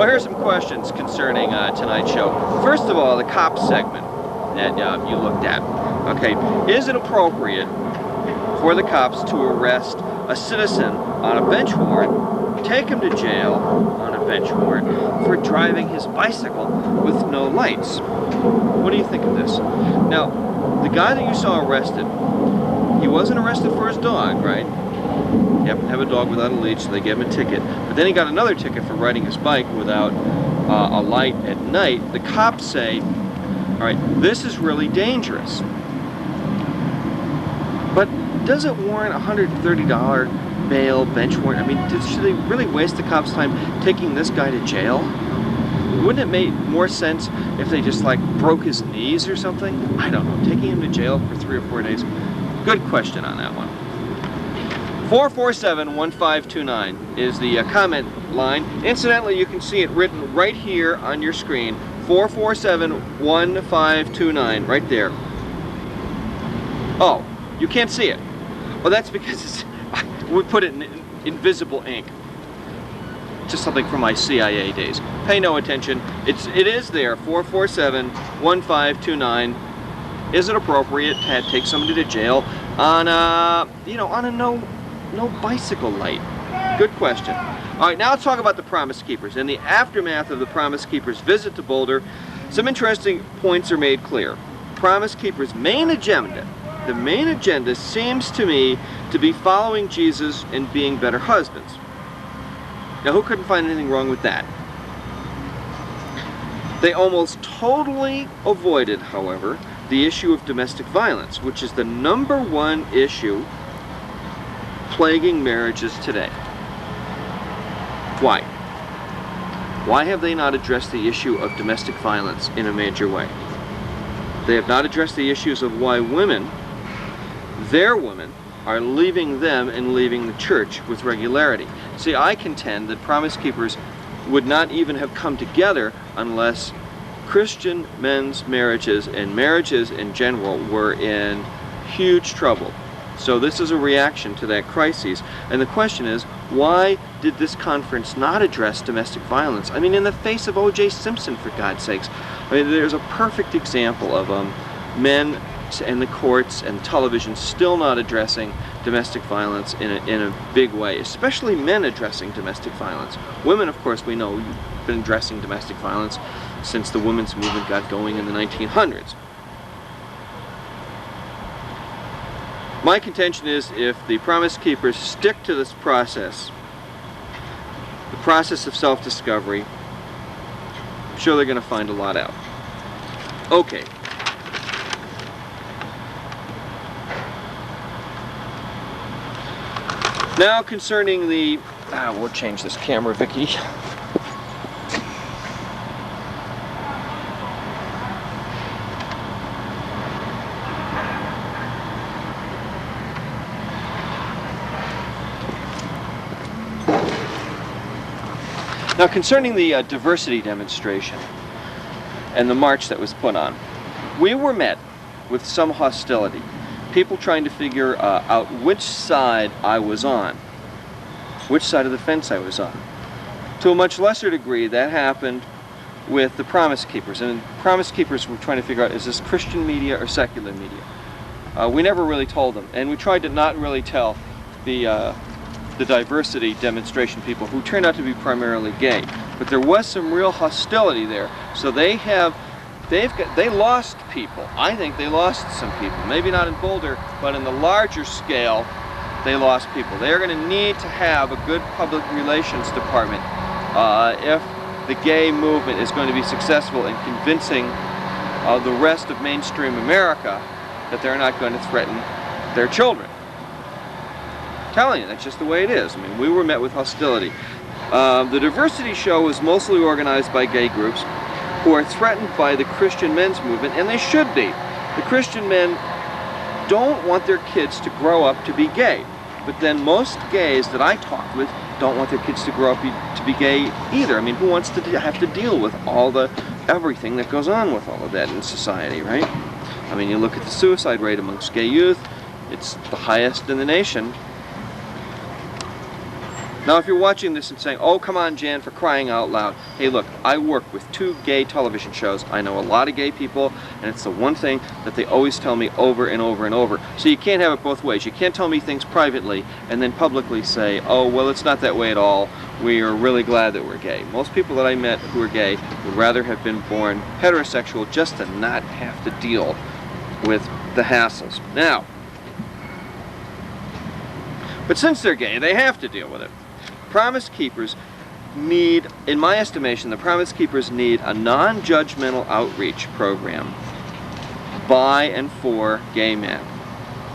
Well, here's some questions concerning tonight's show. First of all, the cop segment that you looked at. Okay, is it appropriate for the cops to arrest a citizen on a bench warrant, take him to jail on a bench warrant for driving his bicycle with no lights? What do you think of this? Now, the guy that you saw arrested, he wasn't arrested for his dog, right? He happened to have a dog without a leash, so they gave him a ticket. But then he got another ticket for riding his bike without a light at night. The cops say, all right, this is really dangerous. But does it warrant a $130 bail bench warrant? I mean, should they really waste the cops' time taking this guy to jail? Wouldn't it make more sense if they just like broke his knees or something? I don't know, taking him to jail for 3 or 4 days. Good question on that one. 447-1529 is the comment line. Incidentally, you can see it written right here on your screen. 447-1529, right there. Oh, you can't see it. Well, that's because we put it in invisible ink. Just something from my CIA days. Pay no attention. It is there. 447-1529. Is it appropriate to take somebody to jail on a no bicycle light? Good question. All right, now let's talk about the Promise Keepers. In the aftermath of the Promise Keepers' visit to Boulder, some interesting points are made clear. Promise Keepers' main agenda, the main agenda seems to me to be following Jesus and being better husbands. Now, who couldn't find anything wrong with that? They almost totally avoided, however, the issue of domestic violence, which is the #1 issue plaguing marriages today. Why? Why have they not addressed the issue of domestic violence in a major way? They have not addressed the issues of why their women, are leaving them and leaving the church with regularity. See, I contend that Promise Keepers would not even have come together unless Christian men's marriages and marriages in general were in huge trouble. So this is a reaction to that crisis. And the question is, why did this conference not address domestic violence? I mean, in the face of O.J. Simpson, for God's sakes. I mean, there's a perfect example of men and the courts and television still not addressing domestic violence in a big way, especially men addressing domestic violence. Women, of course, we know, have been addressing domestic violence since the women's movement got going in the 1900s. My contention is, if the Promise Keepers stick to this process, the process of self-discovery, I'm sure they're going to find a lot out. Okay. Now concerning the, we'll change this camera, Vicki. Now concerning the diversity demonstration and the march that was put on, we were met with some hostility. People trying to figure out which side I was on, which side of the fence I was on. To a much lesser degree, that happened with the Promise Keepers. And the Promise Keepers were trying to figure out, is this Christian media or secular media? We never really told them, and we tried to not really tell the diversity demonstration people, who turned out to be primarily gay. But there was some real hostility there. So they lost people. I think they lost some people. Maybe not in Boulder, but in the larger scale, they lost people. They are going to need to have a good public relations department if the gay movement is going to be successful in convincing the rest of mainstream America that they're not going to threaten their children. I'm telling you, that's just the way it is. I mean, we were met with hostility. The diversity show was mostly organized by gay groups who are threatened by the Christian men's movement, and they should be. The Christian men don't want their kids to grow up to be gay, but then most gays that I talk with don't want their kids to grow up to be gay either. I mean, who wants to have to deal with everything that goes on with all of that in society, right? I mean, you look at the suicide rate amongst gay youth, it's the highest in the nation. Now, if you're watching this and saying, oh, come on, Jan, for crying out loud. Hey, look, I work with 2 gay television shows. I know a lot of gay people, and it's the one thing that they always tell me over and over and over. So you can't have it both ways. You can't tell me things privately and then publicly say, oh, well, it's not that way at all. We are really glad that we're gay. Most people that I met who are gay would rather have been born heterosexual just to not have to deal with the hassles. Now, but since they're gay, they have to deal with it. Promise Keepers need, in my estimation, the Promise Keepers need a non-judgmental outreach program by and for gay men.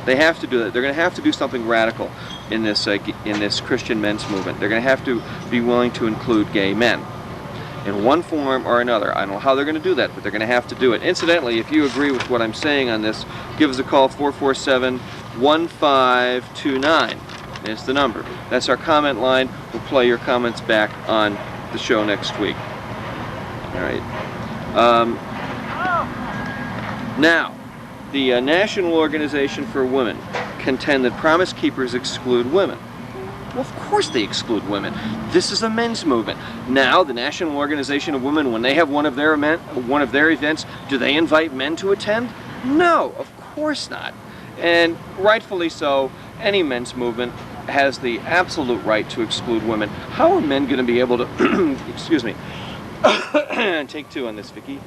They have to do that. They're going to have to do something radical in this Christian men's movement. They're going to have to be willing to include gay men in one form or another. I don't know how they're going to do that, but they're going to have to do it. Incidentally, if you agree with what I'm saying on this, give us a call, 447-1529. Is the number. That's our comment line. We'll play your comments back on the show next week. All right. Now, the National Organization for Women contend that Promise Keepers exclude women. Well, of course they exclude women. This is a men's movement. Now, the National Organization of Women, when they have one of their events, do they invite men to attend? No, of course not. And rightfully so, any men's movement has the absolute right to exclude women. How are men going to be able to, excuse me, take 2 on this, Vicky.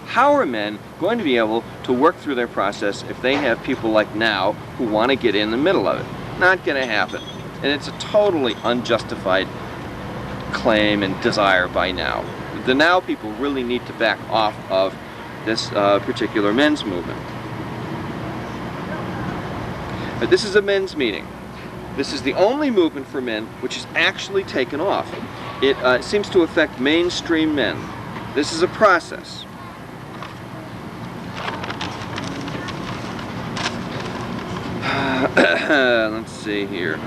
How are men going to be able to work through their process if they have people like Now who want to get in the middle of it? Not going to happen. And it's a totally unjustified claim and desire by Now. The Now people really need to back off of this particular men's movement. But this is a men's meeting. This is the only movement for men which is actually taken off. It seems to affect mainstream men. This is a process. Let's see here.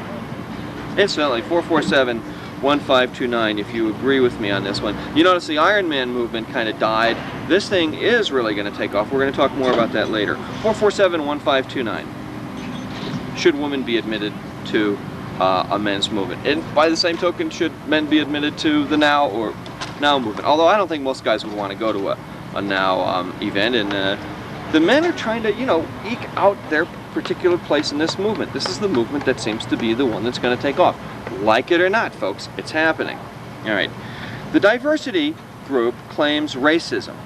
Incidentally, 447-1529 if you agree with me on this one. You notice the Iron Man movement kind of died. This thing is really going to take off. We're going to talk more about that later. 447-1529. Should women be admitted to a men's movement? And by the same token, should men be admitted to the Now movement? Although I don't think most guys would want to go to a Now event. And the men are trying to, eke out their particular place in this movement. This is the movement that seems to be the one that's going to take off. Like it or not, folks, it's happening. All right. The diversity group claims racism.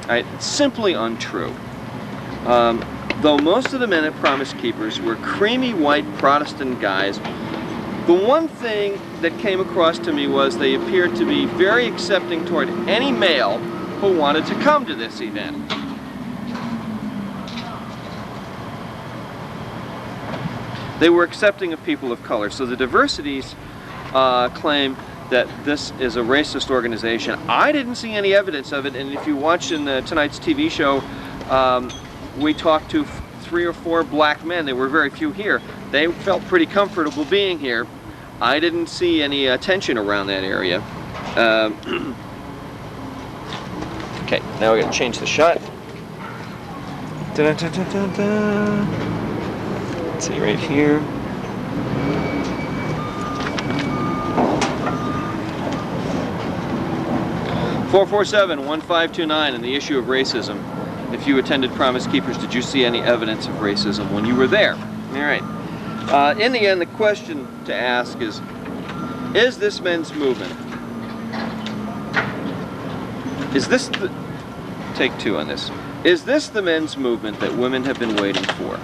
All right. It's simply untrue. Though most of the men at Promise Keepers were creamy white Protestant guys, the one thing that came across to me was they appeared to be very accepting toward any male who wanted to come to this event. They were accepting of people of color. So the diversities claim that this is a racist organization. I didn't see any evidence of it, and if you watch in tonight's TV show, we talked to 3 or 4 black men. There were very few here. They felt pretty comfortable being here. I didn't see any tension around that area. Okay, now we're going to change the shot. Let's see right here. (447-1529) and the issue of racism. If you attended Promise Keepers, did you see any evidence of racism when you were there? All right. In the end, the question to ask is this men's movement? Is this the... Take 2 on this. Is this the men's movement that women have been waiting for?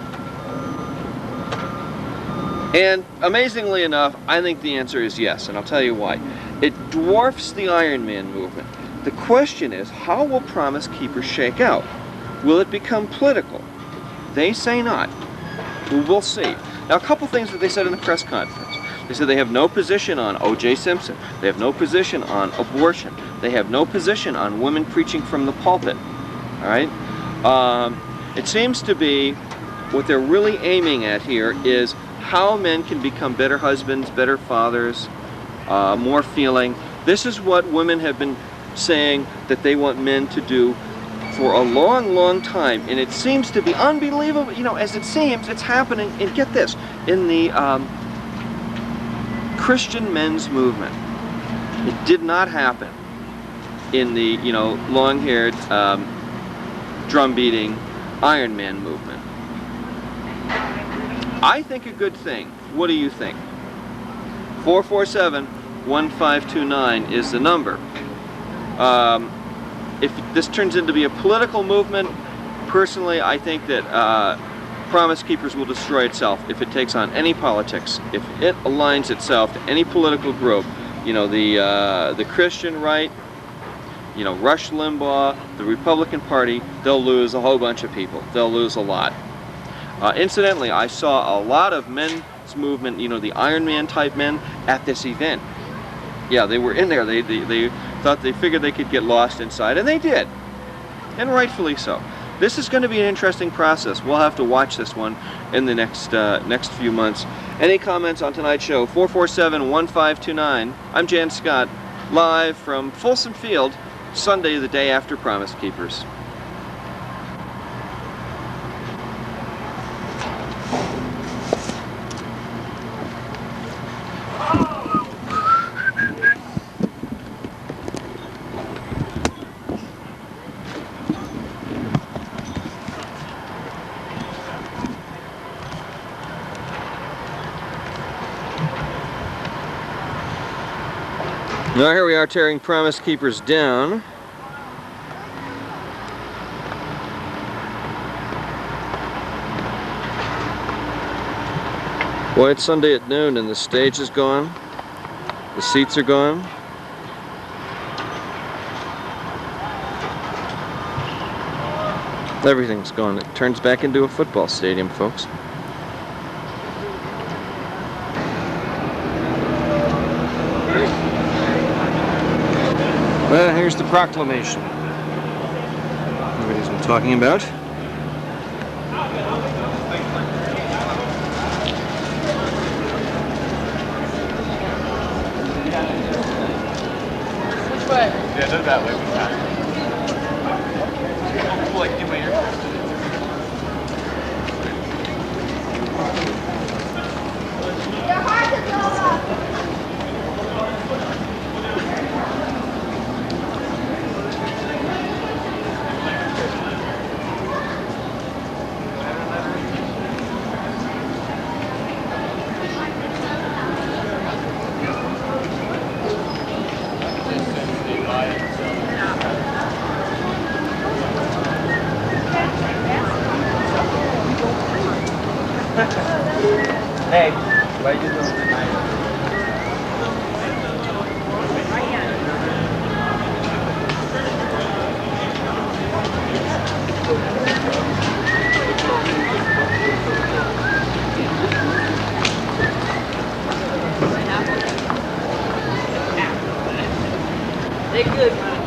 And amazingly enough, I think the answer is yes, and I'll tell you why. It dwarfs the Iron Man movement. The question is, how will Promise Keepers shake out? Will it become political? They say not. We'll see. Now, a couple things that they said in the press conference. They said they have no position on O.J. Simpson. They have no position on abortion. They have no position on women preaching from the pulpit. All right? It seems to be what they're really aiming at here is how men can become better husbands, better fathers, more feeling. This is what women have been saying that they want men to do for a long, long time, and it seems to be unbelievable. As it seems, it's happening. And get this: in the Christian men's movement. It did not happen in the, you know, long-haired, drum-beating Iron Man movement. I think a good thing. What do you think? 447-1529 is the number. If this turns into be a political movement, personally, I think that Promise Keepers will destroy itself if it takes on any politics. If it aligns itself to any political group, you know, the Christian right, you know, Rush Limbaugh, the Republican Party, they'll lose a whole bunch of people. They'll lose a lot. Incidentally, I saw a lot of men's movement, you know, the Iron Man type men at this event. Yeah, they were in there. They figured they could get lost inside, and they did, and rightfully so. This is going to be an interesting process. We'll have to watch this one in the next few months. Any comments on tonight's show? 447-1529. I'm Jan Scott, live from Folsom Field, Sunday, the day after Promise Keepers. Now here we are tearing Promise Keepers down. Boy, it's Sunday at noon and the stage is gone. The seats are gone. Everything's gone. It turns back into a football stadium, folks. Well, here's the proclamation everybody's been talking about. Which way? Yeah, go that way. Like, give me your... Hey, why you doing tonight? They good, man.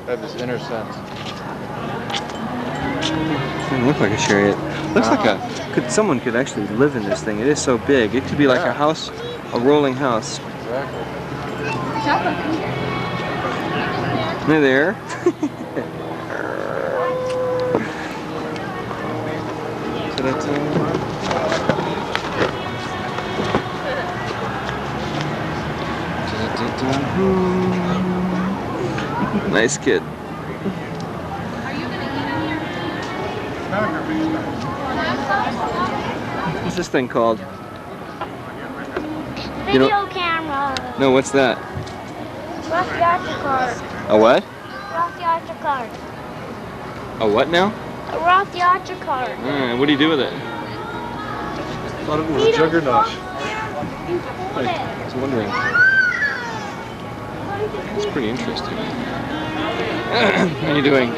Have this inner sense. Doesn't look like a chariot. Looks like a. Someone could actually live in this thing. It is so big. It could be like a house, a rolling house. Exactly. Hey there. Nice kid. What's this thing called? Video You know- camera. No, what's that? Rocky Archer card. A what? Rocky Archer card. A what now? A Rocky Archer card. What do you do with it? Thought it was a juggernaut. I was wondering. It's pretty interesting. How are you doing?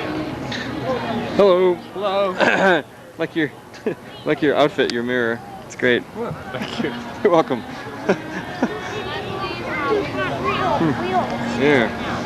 Hello. Hello. like your outfit, your mirror. It's great. Thank you. You're welcome. Real. Yeah.